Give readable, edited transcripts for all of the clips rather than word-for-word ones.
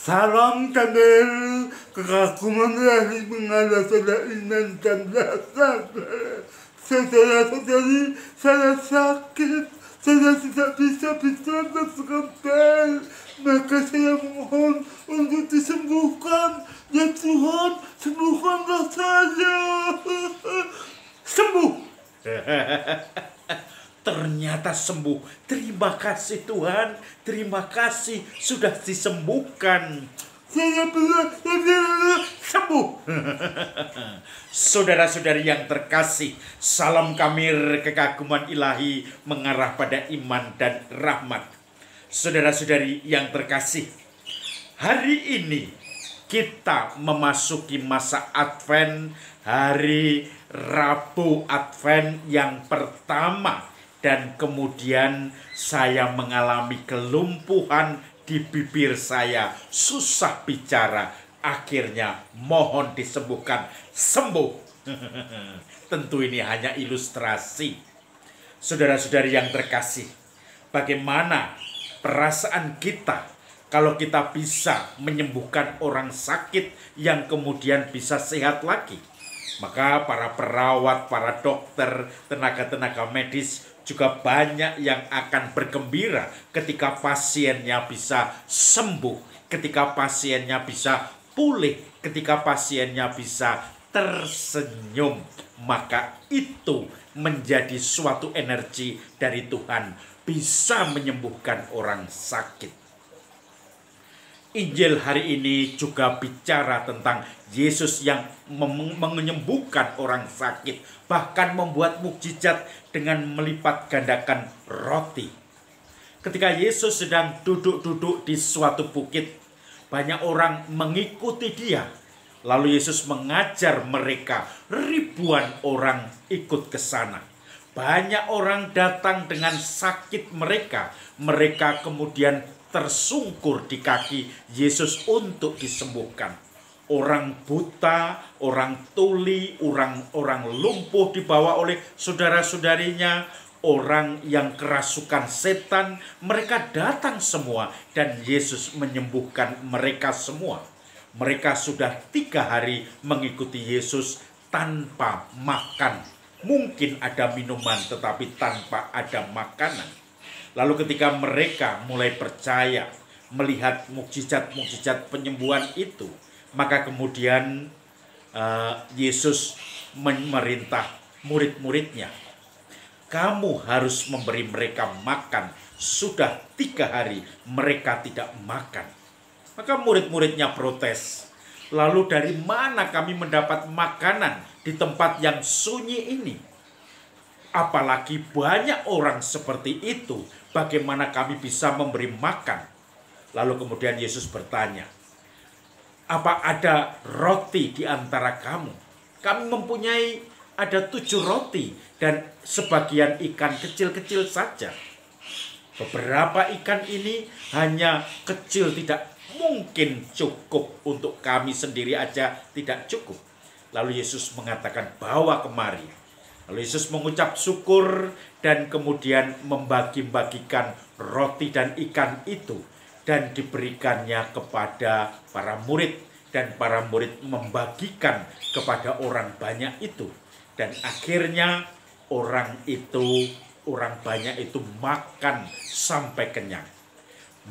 Salam kenal kekaguman dari mengalah saudara iman dan rasa. Saudara-saudari, saya sakit, saya tidak bisa bicara sebentar, maka saya mohon untuk disembuhkan. Ya Tuhan, sembuhkanlah saya. Sembuh. Ternyata sembuh. Terima kasih Tuhan. Terima kasih sudah disembuhkan. Saya benar sembuh. Saudara-saudari yang terkasih, salam kamir kekaguman ilahi mengarah pada iman dan rahmat. Saudara-saudari yang terkasih, hari ini kita memasuki masa Advent, hari Rabu Advent yang pertama. Dan kemudian saya mengalami kelumpuhan di bibir saya, susah bicara. Akhirnya mohon disembuhkan, sembuh. Tentu ini hanya ilustrasi. Saudara-saudari yang terkasih, bagaimana perasaan kita kalau kita bisa menyembuhkan orang sakit yang kemudian bisa sehat lagi? Maka para perawat, para dokter, tenaga-tenaga medis juga banyak yang akan bergembira ketika pasiennya bisa sembuh, ketika pasiennya bisa pulih, ketika pasiennya bisa tersenyum. Maka itu menjadi suatu energi dari Tuhan, bisa menyembuhkan orang sakit. Injil hari ini juga bicara tentang Yesus yang menyembuhkan orang sakit, bahkan membuat mukjizat dengan melipat gandakan roti. Ketika Yesus sedang duduk-duduk di suatu bukit, banyak orang mengikuti dia. Lalu Yesus mengajar mereka, ribuan orang ikut ke sana. Banyak orang datang dengan sakit mereka. Mereka kemudian tersungkur di kaki Yesus untuk disembuhkan. Orang buta, orang tuli, orang lumpuh dibawa oleh saudara-saudarinya, orang yang kerasukan setan, mereka datang semua dan Yesus menyembuhkan mereka semua. Mereka sudah 3 hari mengikuti Yesus tanpa makan. Mungkin ada minuman tetapi tanpa ada makanan. Lalu ketika mereka mulai percaya melihat mukjizat-mukjizat penyembuhan itu, maka kemudian Yesus memerintah murid-muridnya, kamu harus memberi mereka makan. Sudah 3 hari mereka tidak makan. Maka murid-muridnya protes. Lalu dari mana kami mendapat makanan di tempat yang sunyi ini? Apalagi banyak orang seperti itu, bagaimana kami bisa memberi makan? Lalu kemudian Yesus bertanya, apa ada roti di antara kamu? Kami mempunyai ada 7 roti dan sebagian ikan kecil-kecil saja. Beberapa ikan ini hanya kecil, tidak mungkin cukup untuk kami sendiri aja, tidak cukup. Lalu Yesus mengatakan, bawa kemari. Lalu Yesus mengucap syukur dan kemudian membagi-bagikan roti dan ikan itu dan diberikannya kepada para murid, dan para murid membagikan kepada orang banyak itu, dan akhirnya orang banyak itu makan sampai kenyang.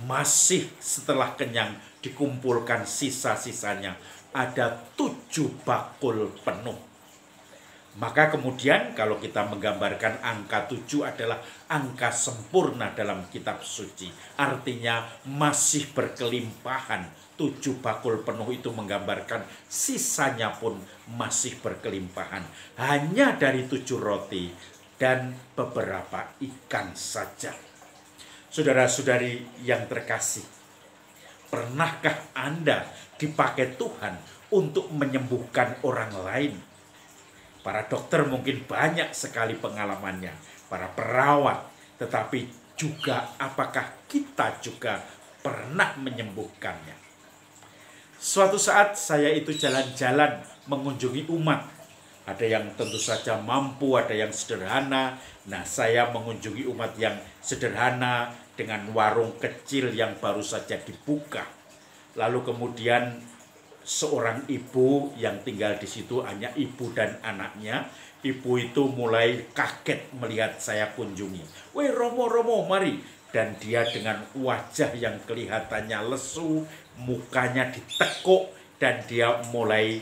Masih setelah kenyang dikumpulkan sisa-sisanya, ada 7 bakul penuh. Maka kemudian kalau kita menggambarkan angka 7 adalah angka sempurna dalam kitab suci. Artinya masih berkelimpahan. 7 bakul penuh itu menggambarkan sisanya pun masih berkelimpahan. Hanya dari 7 roti dan beberapa ikan saja. Saudara-saudari yang terkasih, pernahkah Anda dipakai Tuhan untuk menyembuhkan orang lain? Para dokter mungkin banyak sekali pengalamannya, para perawat, tetapi juga apakah kita juga pernah menyembuhkannya? Suatu saat saya itu jalan-jalan mengunjungi umat. Ada yang tentu saja mampu, ada yang sederhana. Nah, saya mengunjungi umat yang sederhana dengan warung kecil yang baru saja dibuka. Lalu kemudian seorang ibu yang tinggal di situ, hanya ibu dan anaknya. Ibu itu mulai kaget melihat saya kunjungi. "Weh Romo, Romo, mari." Dan dia dengan wajah yang kelihatannya lesu, mukanya ditekuk, dan dia mulai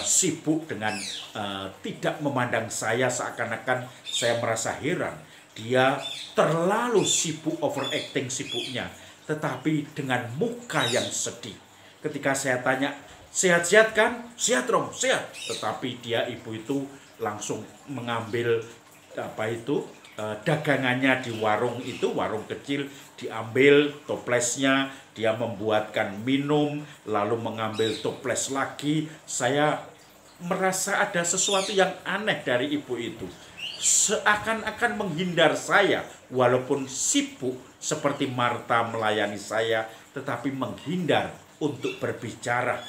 sibuk dengan tidak memandang saya, seakan-akan saya merasa heran. Dia terlalu sibuk, overacting sibuknya, tetapi dengan muka yang sedih. Ketika saya tanya, "Sehat-sehat kan?" "Sehat, Rom, sehat." Tetapi dia, ibu itu, langsung mengambil dagangannya di warung itu, warung kecil, diambil toplesnya, dia membuatkan minum, lalu mengambil toples lagi. Saya merasa ada sesuatu yang aneh dari ibu itu. Seakan-akan menghindar saya, walaupun sibuk seperti Marta melayani saya, tetapi menghindar untuk berbicara.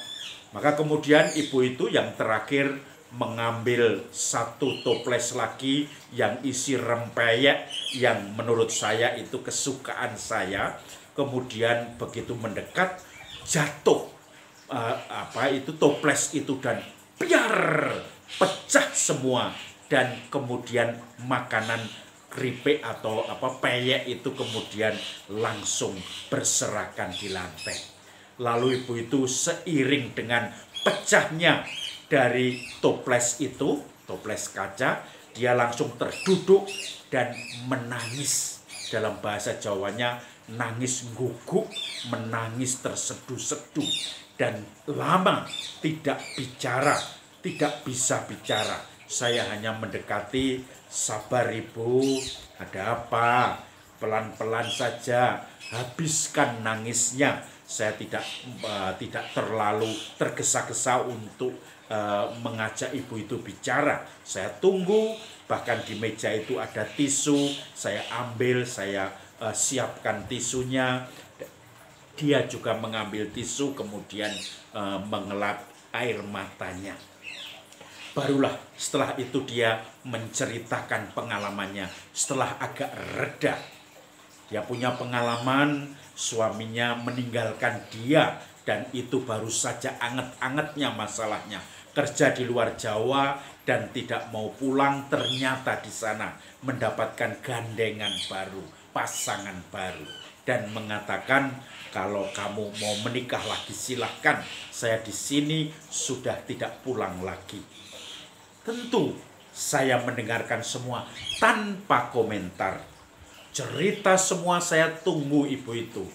Maka kemudian ibu itu yang terakhir mengambil satu toples lagi yang isi rempeyek, yang menurut saya itu kesukaan saya. Kemudian begitu mendekat, jatuh toples itu, dan biar pecah semua. Dan kemudian makanan keripik atau peyek itu kemudian langsung berserakan di lantai. Lalu ibu itu seiring dengan pecahnya dari toples itu, toples kaca, dia langsung terduduk dan menangis. Dalam bahasa Jawanya, nangis guguk, menangis terseduh-seduh, dan lama tidak bicara, tidak bisa bicara. Saya hanya mendekati, "Sabar ibu, ada apa? Pelan-pelan saja, habiskan nangisnya." Saya tidak terlalu tergesa-gesa untuk mengajak ibu itu bicara. Saya tunggu, bahkan di meja itu ada tisu, saya ambil, saya siapkan tisunya. Dia juga mengambil tisu, kemudian mengelap air matanya. Barulah setelah itu dia menceritakan pengalamannya. Setelah agak reda, dia punya pengalaman suaminya meninggalkan dia, dan itu baru saja anget-angetnya masalahnya. Kerja di luar Jawa dan tidak mau pulang, ternyata di sana mendapatkan gandengan baru, pasangan baru, dan mengatakan, "Kalau kamu mau menikah lagi silahkan, saya di sini sudah tidak pulang lagi." Tentu saya mendengarkan semua tanpa komentar. Cerita semua saya tunggu ibu itu.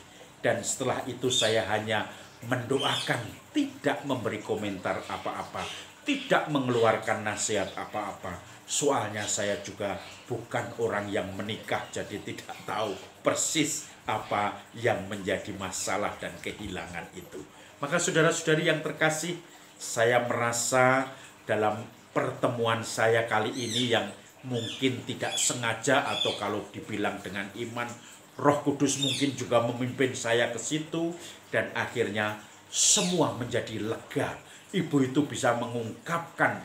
Dan setelah itu saya hanya mendoakan, tidak memberi komentar apa-apa, tidak mengeluarkan nasihat apa-apa. Soalnya saya juga bukan orang yang menikah, jadi tidak tahu persis apa yang menjadi masalah dan kehilangan itu. Maka saudara-saudari yang terkasih, saya merasa dalam pertemuan saya kali ini yang mungkin tidak sengaja, atau kalau dibilang dengan iman, Roh Kudus mungkin juga memimpin saya ke situ, dan akhirnya semua menjadi lega. Ibu itu bisa mengungkapkan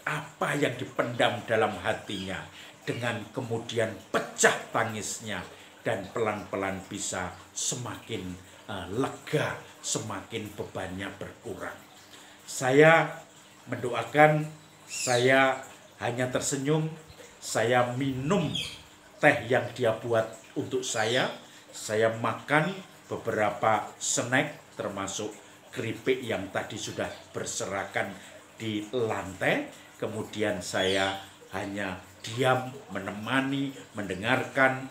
apa yang dipendam dalam hatinya, dengan kemudian pecah tangisnya, dan pelan-pelan bisa semakin lega, semakin bebannya berkurang. Saya mendoakan, saya hanya tersenyum, saya minum teh yang dia buat untuk saya makan beberapa snack, termasuk keripik yang tadi sudah berserakan di lantai. Kemudian saya hanya diam, menemani, mendengarkan,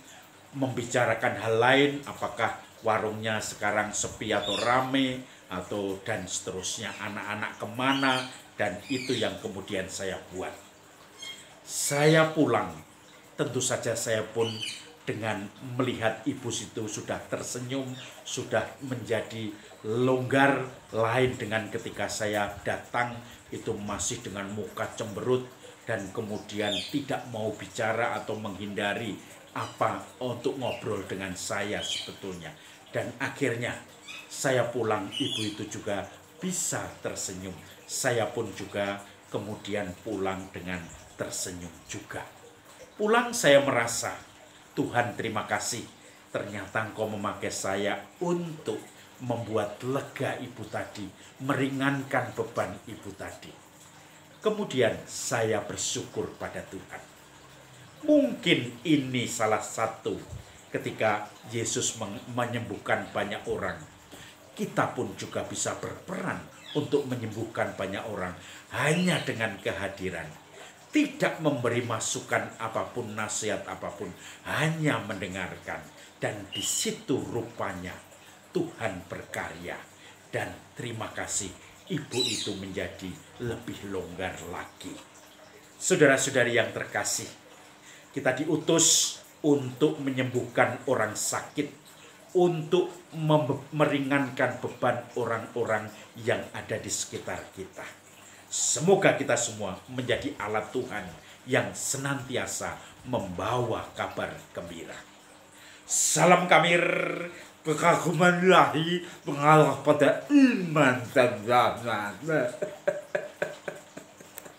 membicarakan hal lain, apakah warungnya sekarang sepi atau rame, atau dan seterusnya, anak-anak kemana, dan itu yang kemudian saya buat. Saya pulang, tentu saja saya pun dengan melihat ibu situ sudah tersenyum, sudah menjadi longgar, lain dengan ketika saya datang itu masih dengan muka cemberut, dan kemudian tidak mau bicara atau menghindari apa untuk ngobrol dengan saya sebetulnya. Dan akhirnya saya pulang, ibu itu juga bisa tersenyum. Saya pun juga kemudian pulang dengan tersenyum juga. Pulang saya merasa, Tuhan terima kasih, ternyata Engkau memakai saya untuk membuat lega ibu tadi, meringankan beban ibu tadi. Kemudian saya bersyukur pada Tuhan. Mungkin ini salah satu ketika Yesus menyembuhkan banyak orang. Kita pun juga bisa berperan untuk menyembuhkan banyak orang hanya dengan kehadiran. Tidak memberi masukan apapun, nasihat apapun, hanya mendengarkan. Dan di situ rupanya Tuhan berkarya. Dan terima kasih, ibu itu menjadi lebih longgar lagi. Saudara-saudari yang terkasih, kita diutus untuk menyembuhkan orang sakit, untuk meringankan beban orang-orang yang ada di sekitar kita. Semoga kita semua menjadi alat Tuhan yang senantiasa membawa kabar gembira. Salam Kamir, kekaguman ilahi mengalah pada iman dan rahmat.